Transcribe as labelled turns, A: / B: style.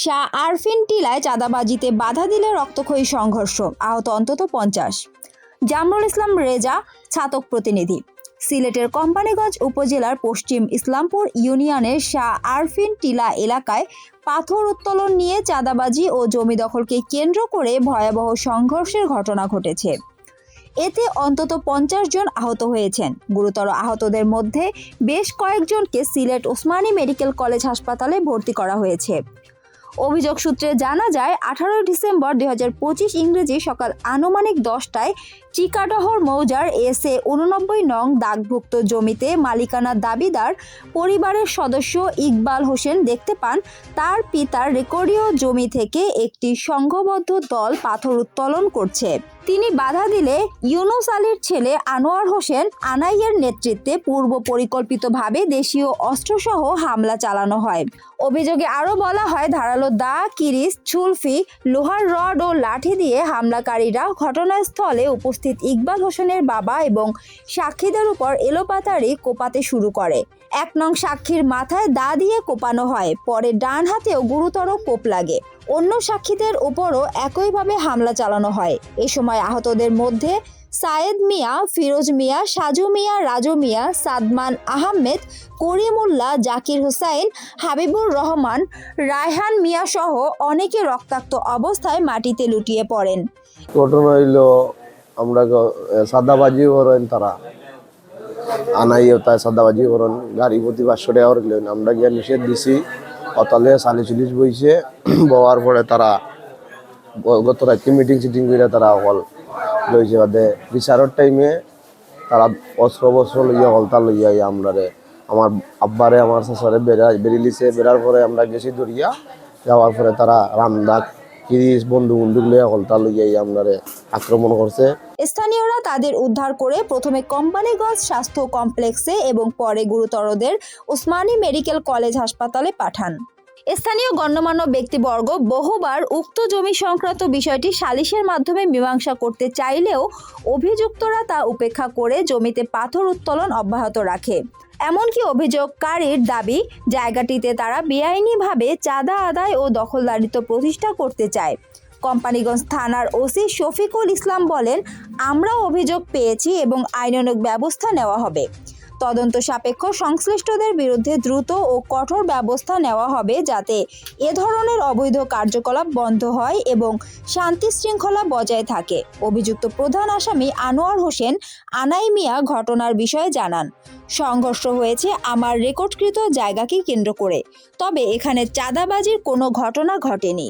A: শাহ আরফিন টিলায় চাঁদাবাজিতে বাধা দিলে রক্তক্ষয়ী সংঘর্ষ, আহত অন্তত 50। জামরুল ইসলাম রেজা, ছাতক প্রতিনিধি। সিলেটের কোম্পানিগঞ্জ উপজেলার পশ্চিম ইসলামপুর ইউনিয়নের শাহ আরফিন টিলা এলাকায় পাথর উত্তোলন নিয়ে চাঁদাবাজি ও জমি দখলকে কেন্দ্র করে ভয়াবহ সংঘর্ষের ঘটনা ঘটেছে। এতে অন্তত 50 জন আহত হয়েছেন। গুরুতর আহতদের মধ্যে বেশ কয়েকজনকে সিলেট ওসমানী মেডিকেল কলেজ হাসপাতালে ভর্তি করা হয়েছে। অভিযোগ সূত্রে জানা যায়, 18 ডিসেম্বর 2025 ইংরেজি সকাল আনুমানিক 10টায় চিকাডহর মৌজার এসএ 89 নং দাগভুক্ত জমিতে মালিকানা দাবিদার পরিবারের সদস্য ইকবাল হোসেন দেখতে পান তার পিতার রেকর্ডীয় জমি থেকে একটি সংঘবদ্ধ দল পাথর উত্তোলন করছে। তিনি বাধা দিলে ইউনুস আলীর ছেলে আনোয়ার হোসেন আনাইয়ের নেতৃত্বে পূর্ব পরিকল্পিতভাবে দেশীয় অস্ত্রসহ হামলা চালানো হয়। অভিযোগে আরও বলা হয়, ধারালো দা, কিরিচ, ছুলফি, লোহার রড ও লাঠি দিয়ে হামলাকারীরা ঘটনাস্থলে উপস্থিত ইকবাল হোসেনের বাবা এবং সাক্ষীদের উপর এলোপাতাড়ি কোপাতে শুরু করে। 1 নং সাক্ষীর মাথায় দা দিয়ে কোপানো হয়, পরে ডান হাতেও গুরুতর কোপ লাগে। অন্য সাক্ষীদের উপরও একইভাবে হামলা চালানো হয়। এ সময় আহতদের মধ্যে সায়েদ মিয়া, ফিরোজ মিয়া, সাজু মিয়া, রাজু মিয়া, সাদমান আহমেদ, করিমুল্লাহ, জাকির হুসাইন, হাবিবুর রহমান, রায়হান মিয়া সহ অনেকে রক্তাক্ত অবস্থায় মাটিতে লুটিয়ে পড়েন।
B: ঘটনা হইল, আমরা সাদাবাজি করেন, তারা আনাইও তাই সাদাবাজি করেন, গাড়ি প্রতি 500 টাকা করে। আমরা গিয়ে নিষেধ দিছি, অতালে 40-40 বইছে। বওয়ার পরে তারা গত রাতে মিটিং করে তারা হল লইছে। বাদে বিচারের টাইমে তারা অস্ত্র লইয়া হলতা লইয়া আমরারে, আমার আব্বারে, আমার শাশুড়ে বেরিয়েছে। বেরার পরে আমরা গেছি দরিয়া। যাওয়ার পরে তারা রামদাগ, কিরিচ, বন্দুক লইয়া হলতা লইয়া আমরারে আক্রমণ করছে।
A: স্থানীয়রা তাদের উদ্ধার করে প্রথমে কোম্পানিগঞ্জ স্বাস্থ্য কমপ্লেক্সে এবং পরে গুরুতরদের ওসমানী মেডিকেল কলেজ হাসপাতালে পাঠান। স্থানীয় গণ্যমান্য ব্যক্তিবর্গ বহুবার উক্ত জমি সংক্রান্ত বিষয়টি সালিশের মাধ্যমে মীমাংসা করতে চাইলেও অভিযুক্তরা তা উপেক্ষা করে জমিতে পাথর উত্তোলন অব্যাহত রাখে। এমনকি অভিযোগকারীর দাবি, জায়গাটিতে তারা বেআইনিভাবে চাঁদা আদায় ও দখলদারিত্ব প্রতিষ্ঠা করতে চায়। কোম্পানিগঞ্জ থানার ওসি শফিকুল ইসলাম বলেন, আমরা অভিযোগ পেয়েছি এবং আইনানুগ ব্যবস্থা নেওয়া হবে। তদন্ত সাপেক্ষ সংশ্লিষ্টদের বিরুদ্ধে দ্রুত ও কঠোর ব্যবস্থা নেওয়া হবে, যাতে এ ধরনের অবৈধ কার্যকলাপ বন্ধ হয় এবং শান্তি শৃঙ্খলা বজায় থাকে। অভিযুক্ত প্রধান আসামি আনোয়ার হোসেন আনাই মিয়া ঘটনার বিষয়ে জানান, সংঘর্ষ হয়েছে আমার রেকর্ডকৃত জায়গাকে কেন্দ্র করে, তবে এখানে চাঁদাবাজির কোনো ঘটনা ঘটেনি।